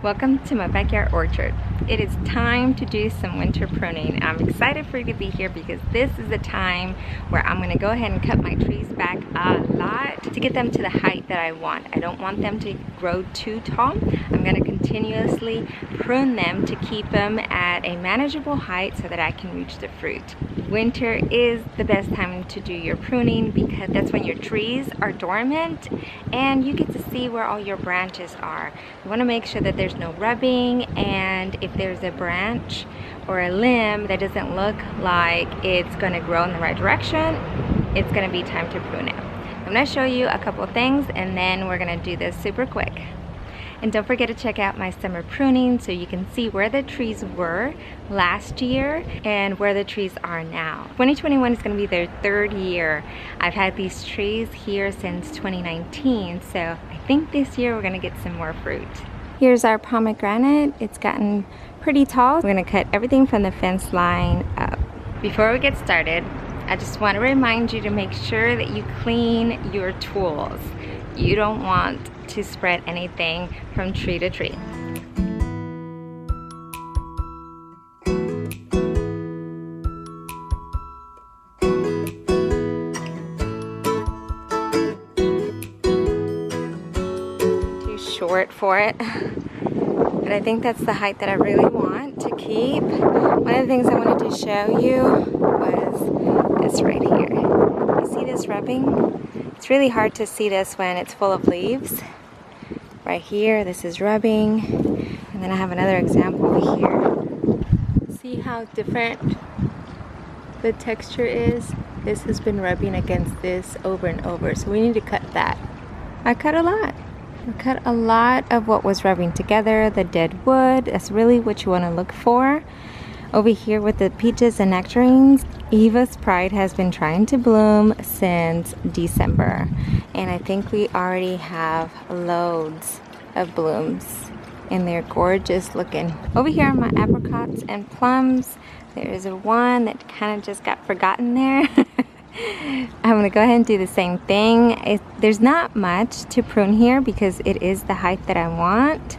Welcome to my backyard orchard. It is time to do some winter pruning. I'm excited for you to be here because this is the time where I'm gonna go ahead and cut my trees back a lot to get them to the height that I want. I don't want them to grow too tall. I'm gonna continuously prune them to keep them at a manageable height so that I can reach the fruit. Winter is the best time to do your pruning because that's when your trees are dormant and you get to see where all your branches are. You want to make sure that there's no rubbing, and if there's a branch or a limb that doesn't look like it's going to grow in the right direction, it's going to be time to prune it. I'm going to show you a couple things and then we're going to do this super quick. And don't forget to check out my summer pruning so you can see where the trees were last year and where the trees are now. 2021 is going to be their third year. I've had these trees here since 2019, so I think this year we're going to get some more fruit. Here's our pomegranate. It's gotten pretty tall. We're going to cut everything from the fence line up. Before we get started, I just want to remind you to make sure that you clean your tools. You don't want to spread anything from tree to tree. Too short for it, but I think that's the height that I really want to keep. One of the things I wanted to show you was this right here. You see this rubbing? It's really hard to see this when it's full of leaves. Right here, this is rubbing. And then I have another example over here. See how different the texture is? This has been rubbing against this over and over. So we need to cut that. I cut a lot. I cut a lot of what was rubbing together, the dead wood. That's really what you want to look for. Over here with the peaches and nectarines, Eva's Pride has been trying to bloom since December. And I think we already have loads of blooms. And they're gorgeous looking. Over here are my apricots and plums. There is one that kind of just got forgotten there. I'm going to go ahead and do the same thing. There's not much to prune here because it is the height that I want.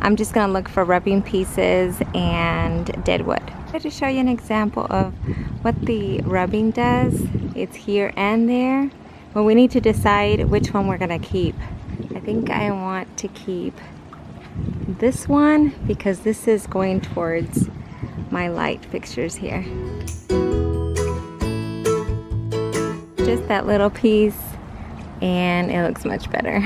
I'm just going to look for rubbing pieces and dead wood. I'm going to show you an example of what the rubbing does. It's here and there. Well, we need to decide which one we're going to keep. I think I want to keep this one because this is going towards my light fixtures here. Just that little piece and it looks much better.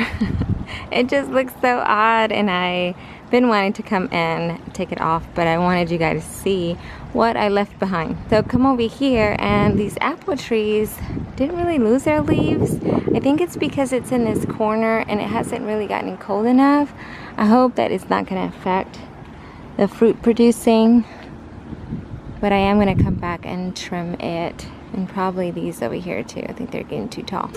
It just looks so odd and I've been wanting to come and take it off, but I wanted you guys to see what I left behind. So come over here, and these apple trees didn't really lose their leaves. I think it's because it's in this corner and it hasn't really gotten cold enough. I hope that it's not going to affect the fruit producing, but I am going to come back and trim it, and probably these over here too. I think they're getting too tall.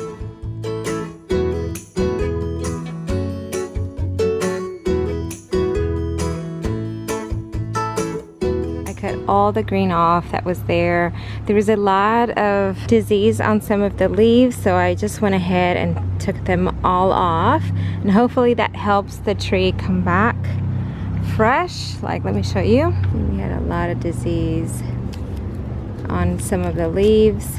Cut all the green off that was there. There was a lot of disease on some of the leaves, so I just went ahead and took them all off, and hopefully that helps the tree come back fresh. Like, let me show you. We had a lot of disease on some of the leaves.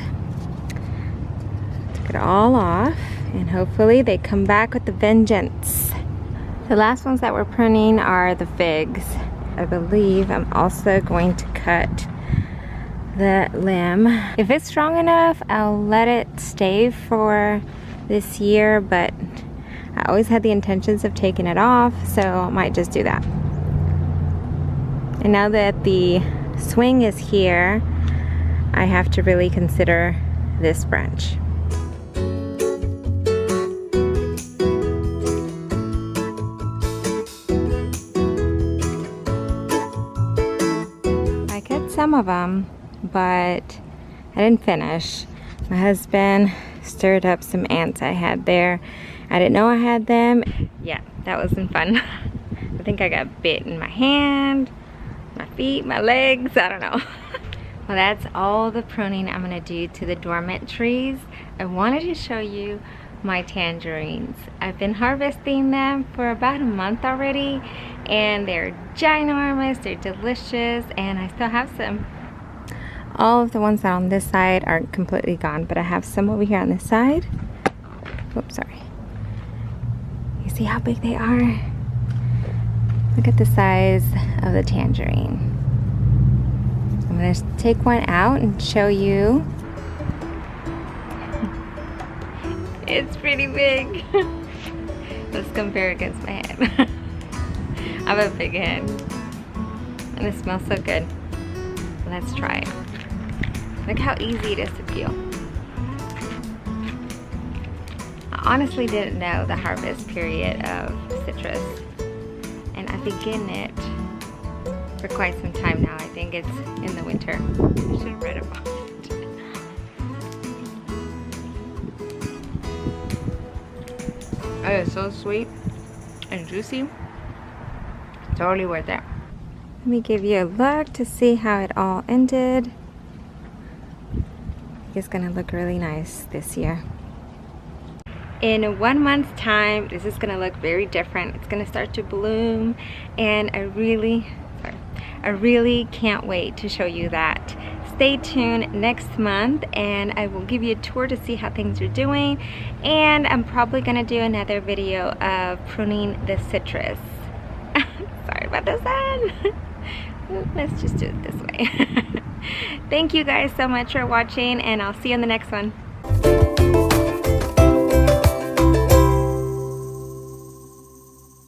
Took it all off, and hopefully they come back with the vengeance. The last ones that we're pruning are the figs. I believe I'm also going to cut the limb. If it's strong enough, I'll let it stay for this year, but I always had the intentions of taking it off, so I might just do that. And now that the swing is here, I have to really consider this branch. Some of them, but I didn't finish. My husband stirred up some ants I had there. I didn't know I had them. Yeah, that wasn't fun. I think I got bit in my hand, my feet, my legs, I don't know. Well, that's all the pruning I'm gonna do to the dormant trees. I wanted to show you my tangerines. I've been harvesting them for about a month already, and they're ginormous, they're delicious, and I still have some. All of the ones that are on this side are completely gone, but I have some over here on this side. Oops, sorry. You see how big they are? Look at the size of the tangerine. I'm gonna take one out and show you. It's pretty big. Let's compare against my hand. I have a big hand. And it smells so good. Let's try it. Look how easy it is to peel. I honestly didn't know the harvest period of citrus. And I've been getting it for quite some time now. I think it's in the winter. I should have read about it. It is so sweet and juicy. Totally worth it. Let me give you a look to see how it all ended. It's gonna look really nice this year. In 1 month's time, this is gonna look very different. It's gonna start to bloom, and I really can't wait to show you that. Stay tuned next month, and I will give you a tour to see how things are doing, and I'm probably gonna do another video of pruning the citrus. Sorry about the sun. Let's just do it this way. Thank you guys so much for watching, and I'll see you in the next one.